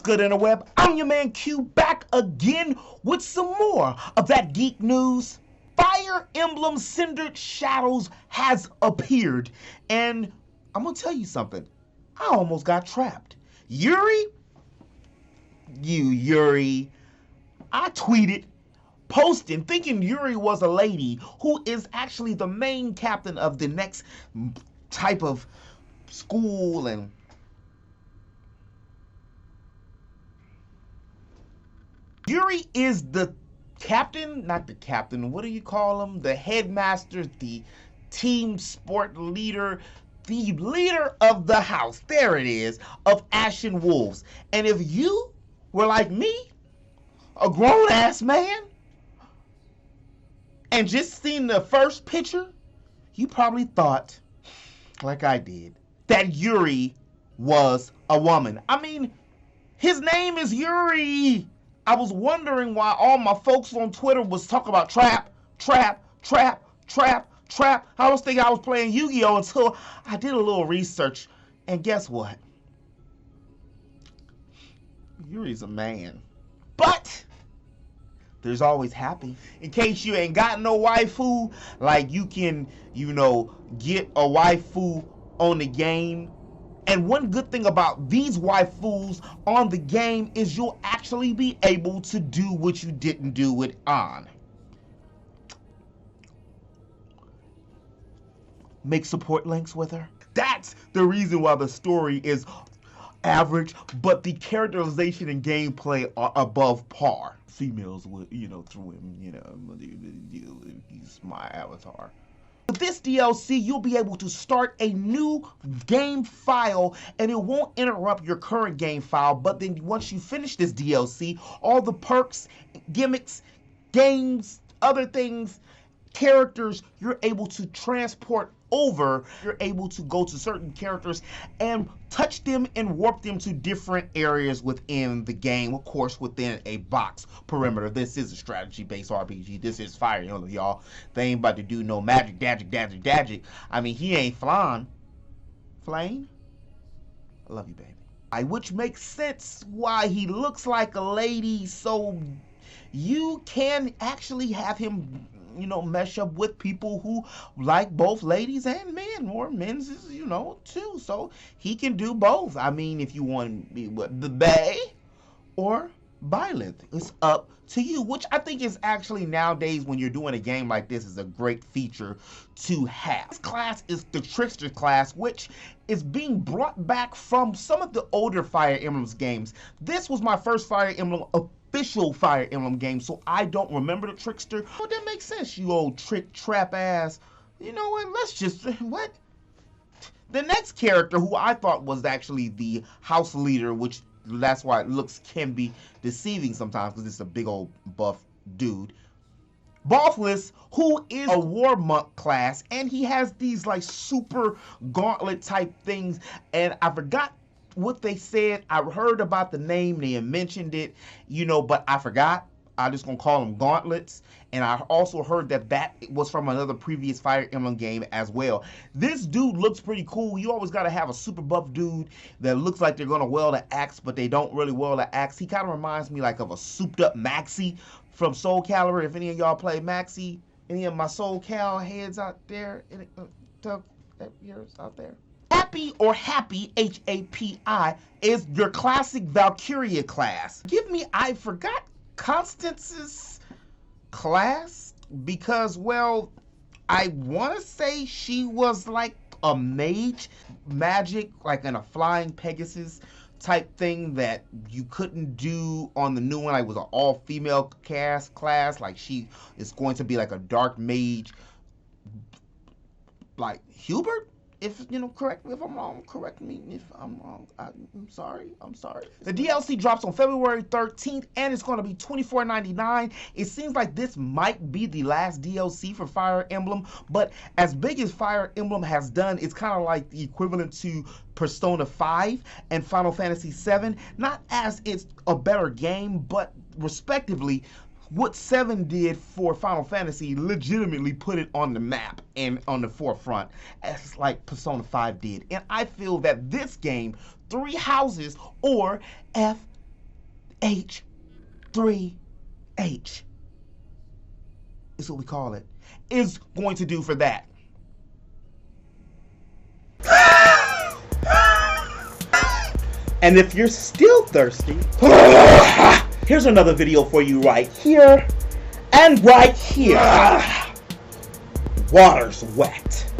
good interweb? I'm your man Q, back again with some more of that geek news. Fire Emblem Cindered Shadows has appeared, and I'm gonna tell you something. I almost got trapped. Yuri, I tweeted, posting, thinking Yuri was a lady who is actually the main captain of the next type of school, and Yuri is the captain, not the captain, what do you call him? The headmaster, the team sport leader, the leader of the house, there it is, of Ashen Wolves. And if you were like me, a grown-ass man, and just seen the first picture, you probably thought, like I did, that Yuri was a woman. I mean, his name is Yuri. I was wondering why all my folks on Twitter was talking about trap. I was thinking I was playing Yu-Gi-Oh! Until I did a little research. And guess what? Yuri's a man. But there's always happy. In case you ain't got no waifu, like you can, get a waifu on the game. And one good thing about these waifus on the game is you'll actually be able to do what you didn't do with An. Make support links with her. That's the reason why the story is average, but the characterization and gameplay are above par. Females would, through him, he's my avatar. With this DLC, you'll be able to start a new game file, and it won't interrupt your current game file, but then once you finish this DLC, all the perks, gimmicks, games, other things, characters, you're able to transport over. You're able to go to certain characters and touch them and warp them to different areas within the game, of course within a box perimeter. This is a strategy-based RPG. This is Fire Emblem, y'all. They ain't about to do no magic. I mean, he ain't flying. Flame? I love you, baby. Which makes sense why he looks like a lady, so you can actually have him mesh up with people who like both ladies and men, or men's is, too. So he can do both. I mean, if you want to be the bae or Byleth, it's up to you, which I think is actually nowadays when you're doing a game like this is a great feature to have. This class is the Trickster class, which is being brought back from some of the older Fire Emblem games. This was my first Fire Emblem official Fire Emblem game, so I don't remember the Trickster. Well, that makes sense, you old trick trap ass. You know what, let's just, what? The next character, who I thought was actually the house leader, which that's why it looks can be deceiving sometimes because it's a big old buff dude. Balthless, who is a war monk class, and he has these like super gauntlet type things, and I forgot what they said. I heard about the name, they mentioned it, but I forgot. I'm just gonna call them gauntlets. And I also heard that was from another previous Fire Emblem game as well. This dude looks pretty cool. You always gotta have a super buff dude that looks like they're gonna wield an axe, but they don't really wield an axe. He kind of reminds me like of a souped up Maxi from Soul Calibur. If any of y'all play Maxi, any of my Soul Cal heads out there, out there. Happy or Happy, H-A-P-I, is your classic Valkyria class. I forgot Constance's class because, well, I want to say she was like a mage, magic, like in a flying Pegasus type thing that you couldn't do on the new one. Like, it was an all-female class, like she is going to be like a dark mage, like Hubert. If correct me if I'm wrong, correct me if I'm wrong. I'm sorry. The DLC drops on February 13th, and it's going to be $24.99. It seems like this might be the last DLC for Fire Emblem, but as big as Fire Emblem has done, it's kind of like the equivalent to Persona 5 and Final Fantasy 7. Not as it's a better game, but respectively, what 7 did for Final Fantasy legitimately put it on the map and on the forefront, as like Persona 5 did. And I feel that this game, Three Houses, or H3H is what we call it, is going to do for that. And if you're still thirsty, here's another video for you right here and right here. Water's wet.